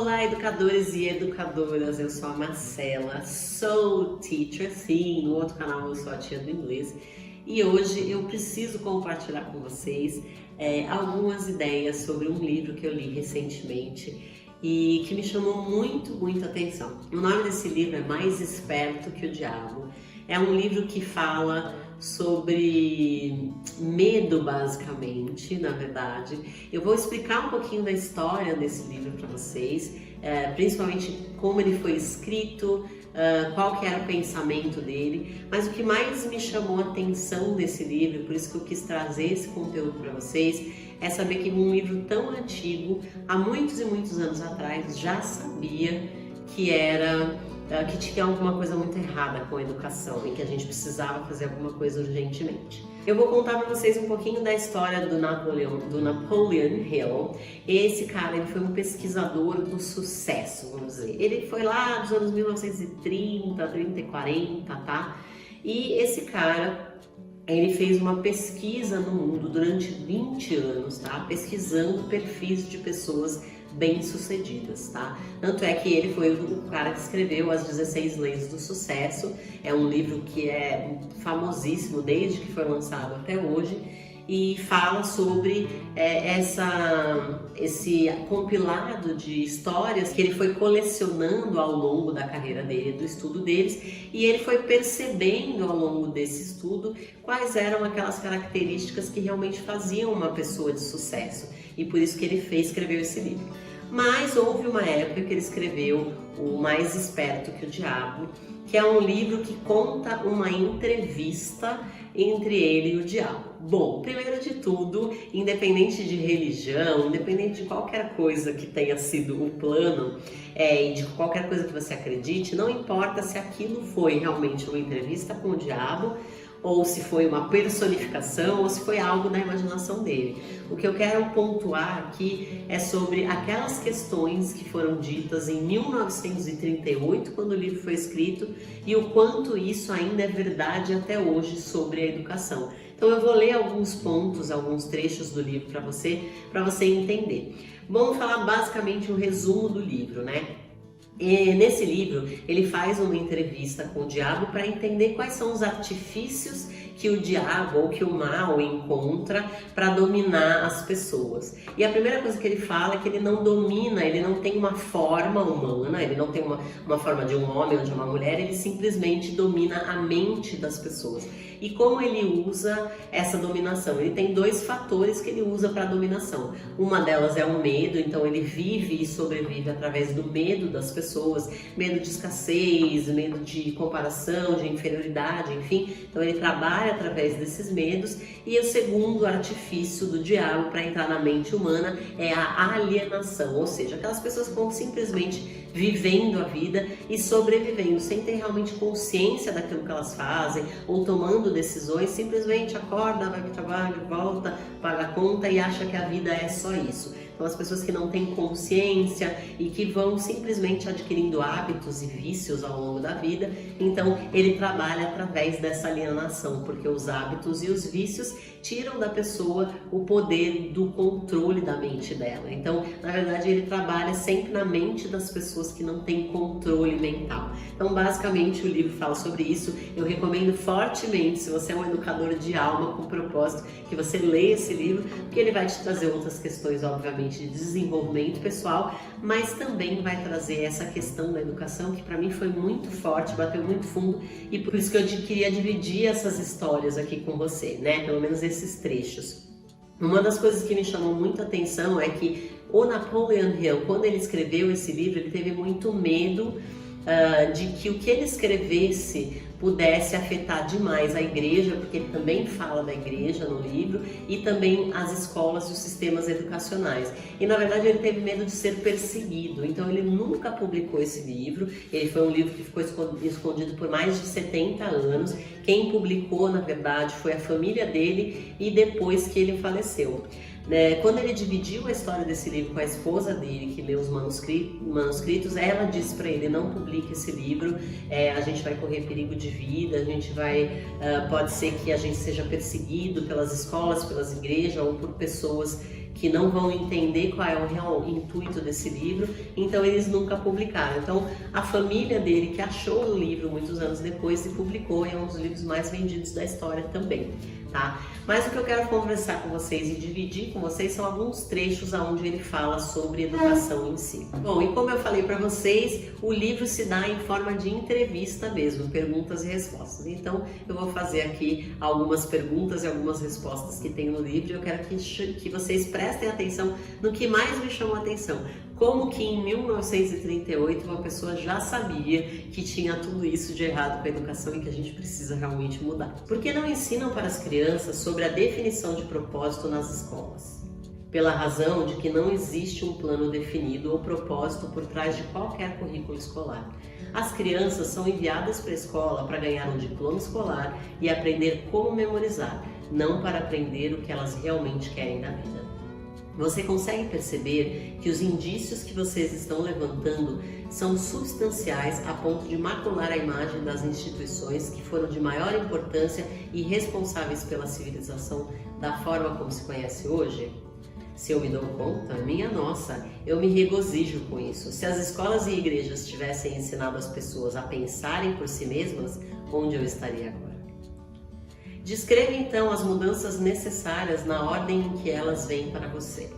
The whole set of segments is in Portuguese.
Olá, educadores e educadoras, eu sou a Marcela, sou teacher, sim, no outro canal eu sou a tia do inglês e hoje eu preciso compartilhar com vocês algumas ideias sobre um livro que eu li recentemente e que me chamou muita atenção. O nome desse livro é Mais Esperto que o Diabo. É um livro que fala sobre medo, basicamente, na verdade. Eu vou explicar um pouquinho da história desse livro para vocês, principalmente como ele foi escrito, qual que era o pensamento dele, mas o que mais me chamou a atenção desse livro, por isso que eu quis trazer esse conteúdo para vocês, é saber que um livro tão antigo, há muitos e muitos anos atrás, já sabia que tinha alguma coisa muito errada com a educação e que a gente precisava fazer alguma coisa urgentemente. Eu vou contar para vocês um pouquinho da história do Napoleon Hill. Esse cara, ele foi um pesquisador do sucesso, vamos dizer. Ele foi lá dos anos 1930, 30 e 40, tá? E esse cara, ele fez uma pesquisa no mundo durante 20 anos, tá? Pesquisando perfis de pessoas bem-sucedidas, tá? Tanto é que ele foi o cara que escreveu As 16 Leis do Sucesso. É um livro que é famosíssimo desde que foi lançado até hoje e fala sobre esse compilado de histórias que ele foi colecionando ao longo da carreira dele, do estudo deles, e ele foi percebendo ao longo desse estudo quais eram aquelas características que realmente faziam uma pessoa de sucesso, e por isso que ele escreveu esse livro. Mas houve uma época que ele escreveu O Mais Esperto que o Diabo, que é um livro que conta uma entrevista entre ele e o diabo. Bom, primeiro de tudo, independente de religião, independente de qualquer coisa que tenha sido o plano, e de qualquer coisa que você acredite, não importa se aquilo foi realmente uma entrevista com o diabo, ou se foi uma personificação, ou se foi algo da imaginação dele. O que eu quero pontuar aqui é sobre aquelas questões que foram ditas em 1938, quando o livro foi escrito, e o quanto isso ainda é verdade até hoje sobre a educação. Então eu vou ler alguns pontos, alguns trechos do livro para você entender. Vamos falar basicamente um resumo do livro, né? E nesse livro ele faz uma entrevista com o diabo para entender quais são os artifícios que o diabo ou que o mal encontra para dominar as pessoas. E a primeira coisa que ele fala é que ele não domina, ele não tem uma forma humana, ele não tem uma forma de um homem ou de uma mulher, ele simplesmente domina a mente das pessoas. E como ele usa essa dominação? Ele tem dois fatores que ele usa para a dominação. Uma delas é o medo, então ele vive e sobrevive através do medo das pessoas, medo de escassez, medo de comparação, de inferioridade, enfim. Então ele trabalha através desses medos. E o segundo artifício do diabo para entrar na mente humana é a alienação, ou seja, aquelas pessoas que vão simplesmente vivendo a vida e sobrevivendo, sem ter realmente consciência daquilo que elas fazem, ou tomando decisões, simplesmente acorda, vai para o trabalho, volta, paga a conta e acha que a vida é só isso. Então as pessoas que não têm consciência e que vão simplesmente adquirindo hábitos e vícios ao longo da vida, então ele trabalha através dessa alienação, porque os hábitos e os vícios tiram da pessoa o poder do controle da mente dela. Então, na verdade, ele trabalha sempre na mente das pessoas que não têm controle mental. Então, basicamente, o livro fala sobre isso. Eu recomendo fortemente, se você é um educador de alma com propósito, que você leia esse livro, porque ele vai te trazer outras questões, obviamente, de desenvolvimento pessoal, mas também vai trazer essa questão da educação que para mim foi muito forte, bateu muito fundo, e por isso que eu queria dividir essas histórias aqui com você, né? Pelo menos esses trechos. Uma das coisas que me chamou muita atenção é que o Napoleon Hill, quando ele escreveu esse livro, ele teve muito medo de que o que ele escrevesse pudesse afetar demais a igreja, porque ele também fala da igreja no livro, e também as escolas e os sistemas educacionais. E na verdade ele teve medo de ser perseguido, então ele nunca publicou esse livro. Ele foi um livro que ficou escondido por mais de 70 anos. Quem publicou, na verdade, foi a família dele e depois que ele faleceu. Quando ele dividiu a história desse livro com a esposa dele, que leu os manuscritos, ela disse para ele: não publique esse livro, a gente vai correr perigo de vida, pode ser que a gente seja perseguido pelas escolas, pelas igrejas ou por pessoas que não vão entender qual é o real intuito desse livro, então eles nunca publicaram. Então a família dele que achou o livro muitos anos depois e publicou, e é um dos livros mais vendidos da história também, tá? Mas o que eu quero conversar com vocês e dividir com vocês são alguns trechos onde ele fala sobre educação em si. Bom, e como eu falei para vocês, o livro se dá em forma de entrevista mesmo, perguntas e respostas. Então eu vou fazer aqui algumas perguntas e algumas respostas que tem no livro, e eu quero que vocês prestem atenção no que mais me chamou a atenção. Como que em 1938 uma pessoa já sabia que tinha tudo isso de errado com a educação e que a gente precisa realmente mudar. Por que não ensinam para as crianças sobre a definição de propósito nas escolas? Pela razão de que não existe um plano definido ou propósito por trás de qualquer currículo escolar. As crianças são enviadas para a escola para ganhar um diploma escolar e aprender como memorizar, não para aprender o que elas realmente querem da vida. Você consegue perceber que os indícios que vocês estão levantando são substanciais a ponto de macular a imagem das instituições que foram de maior importância e responsáveis pela civilização da forma como se conhece hoje? Se eu me dou conta, minha nossa, eu me regozijo com isso. Se as escolas e igrejas tivessem ensinado as pessoas a pensarem por si mesmas, onde eu estaria agora? Descreva então as mudanças necessárias na ordem em que elas vêm para você.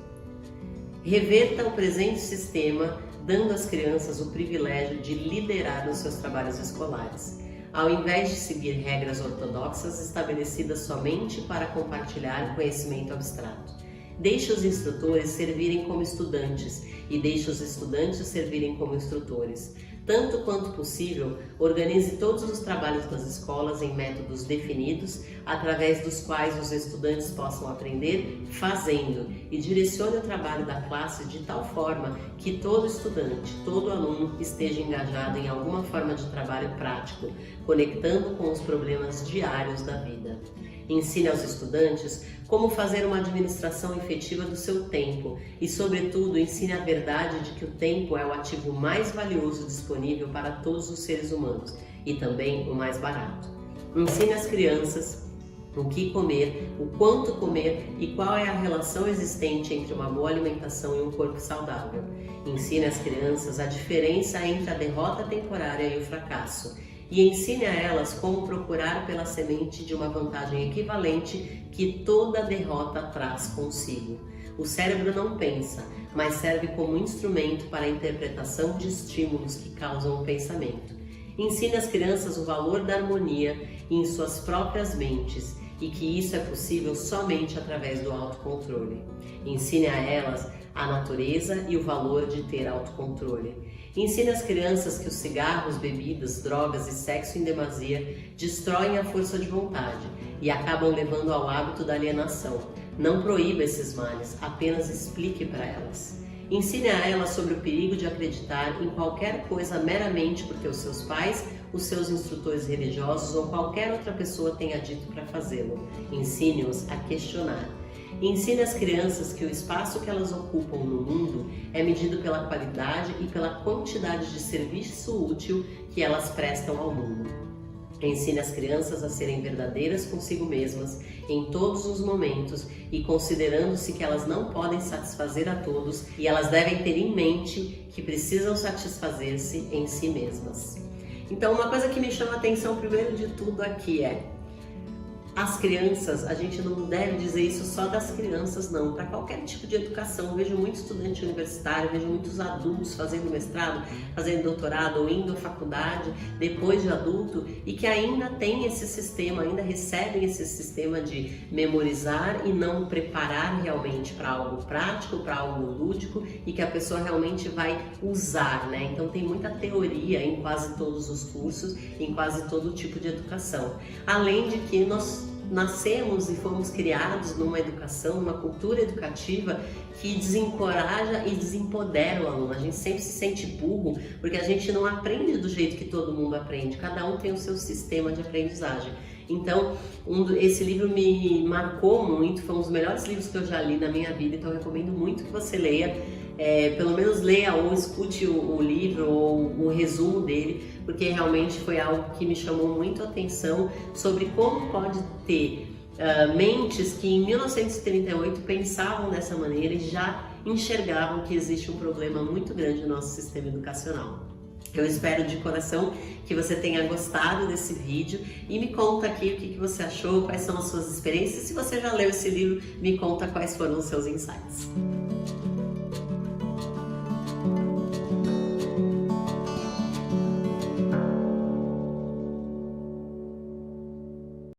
Reverta o presente sistema, dando às crianças o privilégio de liderar os seus trabalhos escolares, ao invés de seguir regras ortodoxas estabelecidas somente para compartilhar conhecimento abstrato. Deixe os instrutores servirem como estudantes e deixe os estudantes servirem como instrutores. Tanto quanto possível, organize todos os trabalhos das escolas em métodos definidos, através dos quais os estudantes possam aprender fazendo, e direcione o trabalho da classe de tal forma que todo estudante, todo aluno esteja engajado em alguma forma de trabalho prático, conectando com os problemas diários da vida. Ensine aos estudantes como fazer uma administração efetiva do seu tempo e, sobretudo, ensine a verdade de que o tempo é o ativo mais valioso disponível para todos os seres humanos e também o mais barato. Ensine às crianças o que comer, o quanto comer e qual é a relação existente entre uma boa alimentação e um corpo saudável. Ensine às crianças a diferença entre a derrota temporária e o fracasso. E ensine a elas como procurar pela semente de uma vantagem equivalente que toda derrota traz consigo. O cérebro não pensa, mas serve como instrumento para a interpretação de estímulos que causam o pensamento. Ensine às crianças o valor da harmonia em suas próprias mentes e que isso é possível somente através do autocontrole. Ensine a elas a natureza e o valor de ter autocontrole. Ensine às crianças que os cigarros, bebidas, drogas e sexo em demasia destroem a força de vontade e acabam levando ao hábito da alienação. Não proíba esses males, apenas explique para elas. Ensine a elas sobre o perigo de acreditar em qualquer coisa meramente porque os seus pais, os seus instrutores religiosos ou qualquer outra pessoa tenha dito para fazê-lo. Ensine-os a questionar. Ensine às crianças que o espaço que elas ocupam no mundo é medido pela qualidade e pela quantidade de serviço útil que elas prestam ao mundo. Ensine as crianças a serem verdadeiras consigo mesmas em todos os momentos e considerando-se que elas não podem satisfazer a todos e elas devem ter em mente que precisam satisfazer-se em si mesmas. Então, uma coisa que me chama a atenção primeiro de tudo aqui é: as crianças, a gente não deve dizer isso só das crianças não, para qualquer tipo de educação. Eu vejo muito estudante universitário, vejo muitos adultos fazendo mestrado, fazendo doutorado ou indo à faculdade depois de adulto e que ainda tem esse sistema, ainda recebem esse sistema de memorizar e não preparar realmente para algo prático, para algo lúdico e que a pessoa realmente vai usar, né? Então tem muita teoria em quase todos os cursos, em quase todo tipo de educação. Além de que nós nascemos e fomos criados numa educação, numa cultura educativa que desencoraja e desempodera o aluno. A gente sempre se sente burro porque a gente não aprende do jeito que todo mundo aprende. Cada um tem o seu sistema de aprendizagem. Então, esse livro me marcou muito, foi um dos melhores livros que eu já li na minha vida, então eu recomendo muito que você leia. Pelo menos leia ou escute o livro ou o resumo dele, porque realmente foi algo que me chamou muito a atenção sobre como pode ter mentes que em 1938 pensavam dessa maneira e já enxergavam que existe um problema muito grande no nosso sistema educacional. Eu espero de coração que você tenha gostado desse vídeo e me conta aqui o que você achou, quais são as suas experiências. Se você já leu esse livro, me conta quais foram os seus insights.